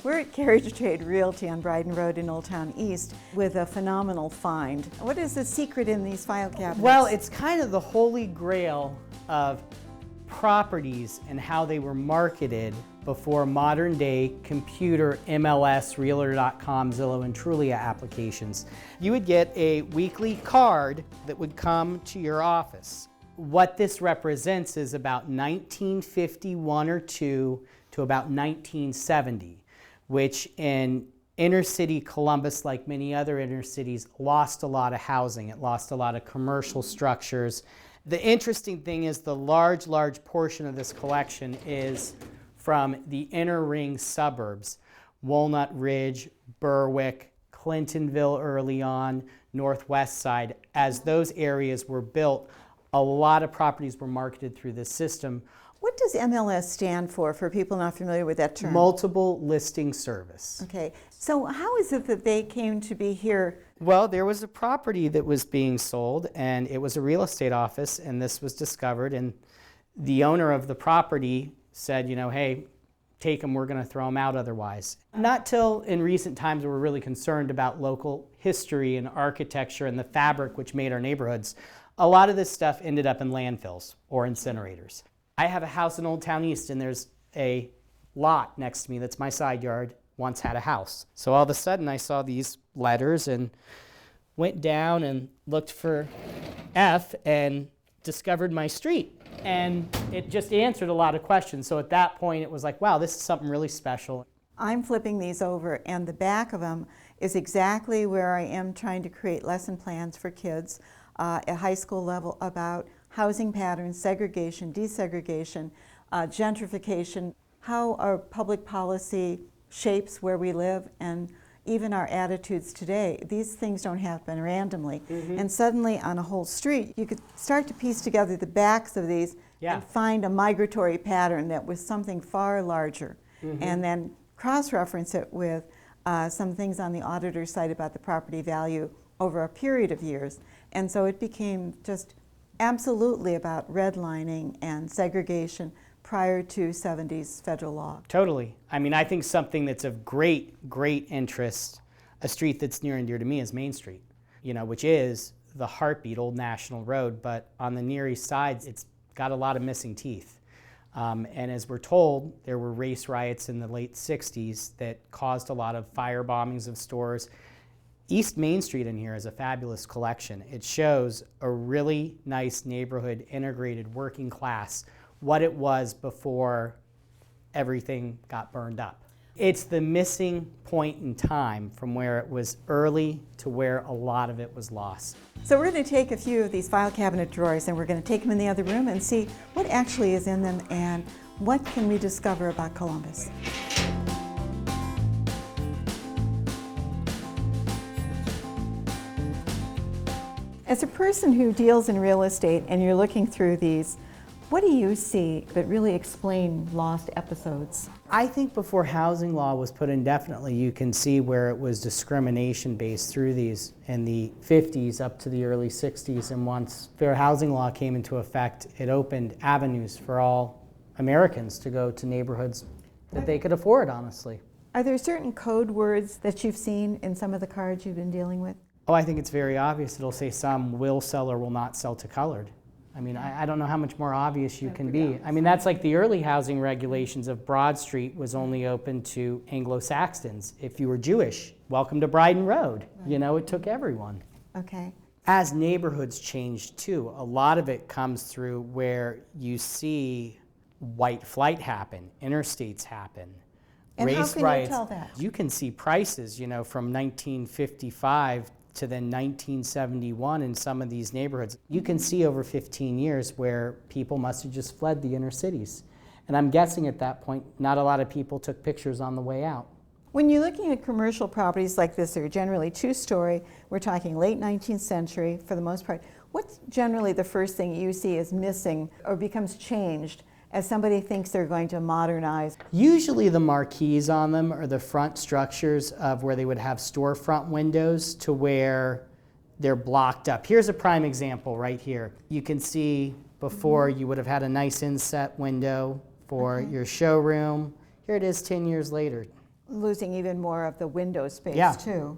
We're at Carriage Trade Realty on Bryden Road in Olde Towne East with a phenomenal find. What is the secret in these file cabinets? Well, it's kind of the holy grail of properties and how they were marketed before modern day computer, MLS, Realtor.com, Zillow, and Trulia applications. You would get a weekly card that would come to your office. What this represents is about 1951 or 2 to about 1970, which in inner city Columbus, like many other inner cities, lost a lot of housing. It lost a lot of commercial structures. The interesting thing is the large portion of this collection is from the inner ring suburbs, Walnut Ridge, Berwick, Clintonville early on, Northwest Side. As those areas were built, a lot of properties were marketed through this system. What does MLS stand for people not familiar with that term? Multiple listing service. Okay, so how is it that they came to be here? Well, there was a property that was being sold, and it was a real estate office, and this was discovered, and the owner of the property said, hey, take them, we're going to throw them out otherwise. Not till in recent times we were really concerned about local history and architecture and the fabric which made our neighborhoods. A lot of this stuff ended up in landfills or incinerators. I have a house in Olde Towne East, and there's a lot next to me that's my side yard, once had a house. So all of a sudden I saw these letters and went down and looked for F and discovered my street. And it just answered a lot of questions. So at that point it was like, wow, this is something really special. I'm flipping these over, and the back of them is exactly where I am trying to create lesson plans for kids at high school level about housing patterns, segregation, desegregation, gentrification, how our public policy shapes where we live, and even our attitudes today. These things don't happen randomly. And suddenly on a whole street, you could start to piece together the backs of these and find a migratory pattern that was something far larger. And then cross-reference it with some things on the auditor's side about the property value over a period of years. And so it became just absolutely about redlining and segregation prior to 70s federal law. Totally. I mean, I think something that's of great interest, a street that's near and dear to me, is Main Street, which is the heartbeat, Old National Road, but on the Near East Side, it's got a lot of missing teeth. And as we're told, there were race riots in the late 60s that caused a lot of fire bombings of stores. East Main Street in here is a fabulous collection. It shows a really nice neighborhood, integrated working class, what it was before everything got burned up. It's the missing point in time from where it was early to where a lot of it was lost. So we're going to take a few of these file cabinet drawers and we're going to take them in the other room and see what actually is in them and what can we discover about Columbus. As a person who deals in real estate and you're looking through these, what do you see that really explain lost episodes? I think before housing law was put in, definitely you can see where it was discrimination based through these in the 50s up to the early 60s. And once fair housing law came into effect, it opened avenues for all Americans to go to neighborhoods that they could afford, honestly. Are there certain code words that you've seen in some of the cards you've been dealing with? Oh, I think it's very obvious. It'll say some will sell or will not sell to colored. I mean, I don't know how much more obvious you can be. I mean, that's like the early housing regulations of Broad Street was only open to Anglo-Saxons. If you were Jewish, welcome to Bryden Road. It took everyone. Okay. As neighborhoods changed too, a lot of it comes through where you see white flight happen, interstates happen, and race how can riots. You tell that? You can see prices, from 1955 to then 1971 in some of these neighborhoods. You can see over 15 years where people must have just fled the inner cities. And I'm guessing at that point, not a lot of people took pictures on the way out. When you're looking at commercial properties like this, they're generally two-story. We're talking late 19th century for the most part. What's generally the first thing you see is missing or becomes changed as somebody thinks they're going to modernize? Usually the marquees on them are the front structures of where they would have storefront windows to where they're blocked up. Here's a prime example right here. You can see before you would have had a nice inset window for your showroom. Here it is 10 years later. Losing even more of the window space Yeah. too.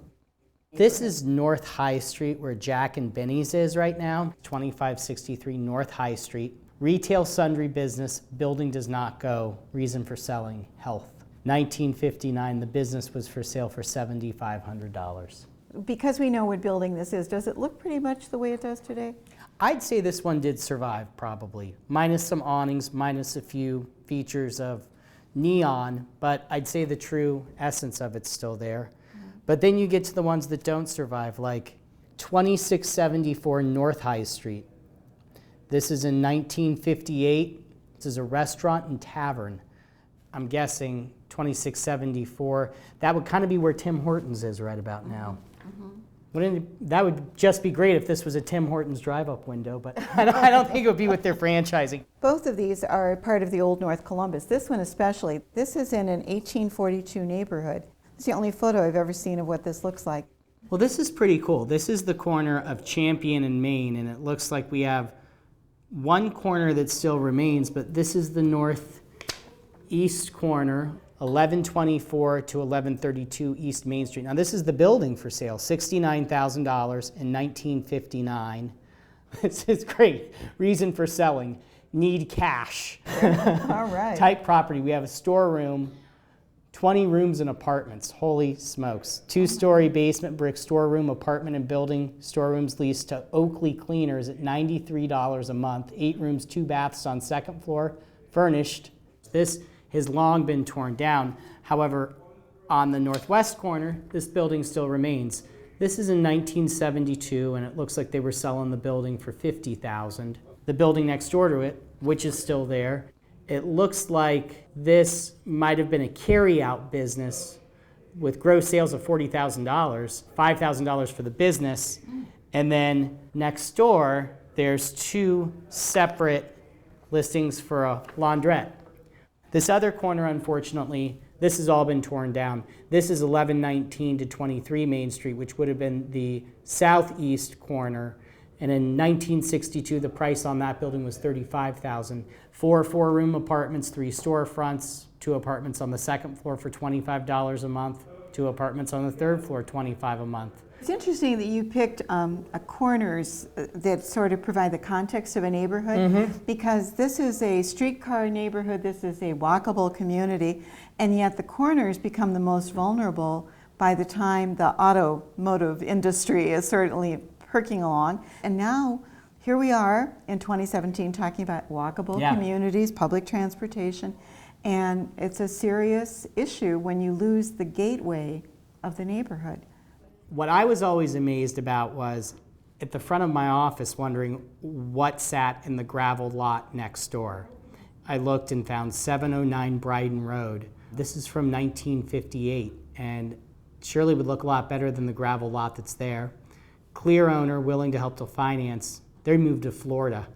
This is North High Street where Jack and Benny's is right now, 2563 North High Street. Retail sundry business, building does not go, reason for selling, health. 1959, the business was for sale for $7,500. Because we know what building this is, does it look pretty much the way it does today? I'd say this one did survive probably, minus some awnings, minus a few features of neon, but I'd say the true essence of it's still there. But then you get to the ones that don't survive, like 2674 North High Street. This is in 1958. This is a restaurant and tavern. I'm guessing 2674. That would kind of be where Tim Hortons is right about now. That would just be great if this was a Tim Hortons drive-up window, but I don't think it would be with their franchising. Both of these are part of the Old North Columbus. This one especially. This is in an 1842 neighborhood. It's the only photo I've ever seen of what this looks like. Well, this is pretty cool. This is the corner of Champion and Main, and it looks like we have one corner that still remains, but this is the northeast corner, 1124 to 1132 East Main Street. Now, this is the building for sale, $69,000 in 1959. This is great. Reason for selling, need cash. All right. Type property. We have a storeroom, 20 rooms and apartments. Holy smokes. 2-story basement brick storeroom, apartment and building. Storerooms leased to Oakley Cleaners at $93 a month. 8 rooms, 2 baths on second floor, furnished. This has long been torn down. However, on the northwest corner, this building still remains. This is in 1972, and it looks like they were selling the building for $50,000. The building next door to it, which is still there, it looks like this might have been a carry-out business with gross sales of $40,000, $5,000 for the business, and then next door, there's 2 separate listings for a laundrette. This other corner, unfortunately, this has all been torn down. This is 1119 to 23 Main Street, which would have been the southeast corner. And in 1962, the price on that building was $35,000. 4 4-room apartments, 3 storefronts, 2 apartments on the second floor for $25 a month, 2 apartments on the third floor, $25 a month. It's interesting that you picked corners that sort of provide the context of a neighborhood, because this is a streetcar neighborhood, this is a walkable community, and yet the corners become the most vulnerable by the time the automotive industry is certainly perking along. And now, here we are in 2017 talking about walkable communities, public transportation, and it's a serious issue when you lose the gateway of the neighborhood. What I was always amazed about was at the front of my office wondering what sat in the gravel lot next door. I looked and found 709 Bryden Road. This is from 1958 and surely would look a lot better than the gravel lot that's there. Clear owner, willing to help to finance. They moved to Florida.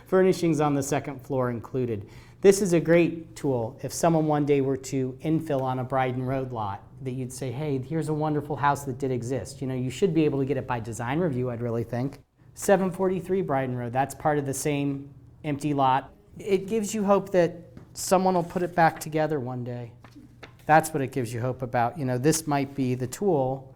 Furnishings on the second floor included. This is a great tool if someone one day were to infill on a Bryden Road lot, that you'd say, hey, here's a wonderful house that did exist. You know, you should be able to get it by design review, I'd really think. 743 Bryden Road, that's part of the same empty lot. It gives you hope that someone will put it back together one day. That's what it gives you hope about. You know, this might be the tool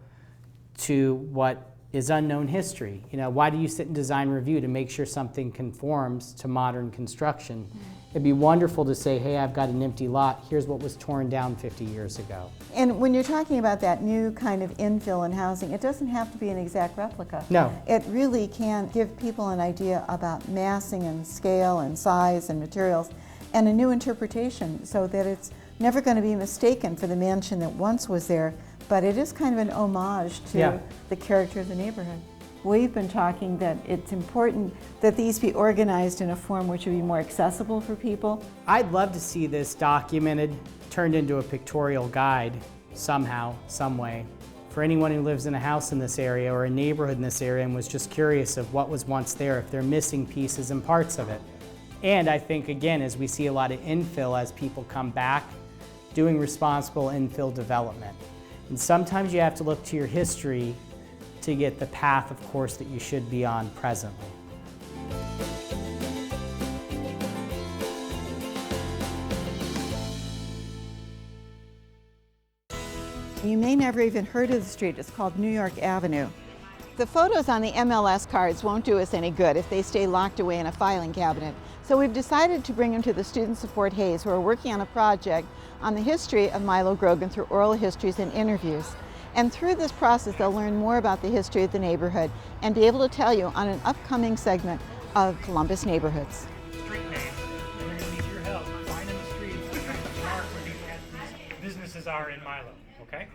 to what is unknown history. You know, why do you sit in design review? To make sure something conforms to modern construction. It'd be wonderful to say, hey, I've got an empty lot, here's what was torn down 50 years ago. And when you're talking about that new kind of infill in housing, it doesn't have to be an exact replica. No. It really can give people an idea about massing and scale and size and materials and a new interpretation so that it's never going to be mistaken for the mansion that once was there, but it is kind of an homage to the character of the neighborhood. We've been talking that it's important that these be organized in a form which would be more accessible for people. I'd love to see this documented, turned into a pictorial guide somehow, some way, for anyone who lives in a house in this area or a neighborhood in this area and was just curious of what was once there, if they're missing pieces and parts of it. And I think, again, as we see a lot of infill as people come back, doing responsible infill development. And sometimes you have to look to your history to get the path, of course, that you should be on presently. You may never even heard of the street. It's called New York Avenue. The photos on the MLS cards won't do us any good if they stay locked away in a filing cabinet. So we've decided to bring them to the Student Support Hayes, who are working on a project on the history of Milo Grogan through oral histories and interviews. And through this process, they'll learn more about the history of the neighborhood and be able to tell you on an upcoming segment of Columbus Neighborhoods. Street names, and they're going to need your help finding the streets and trying to mark where these businesses are in Milo, okay?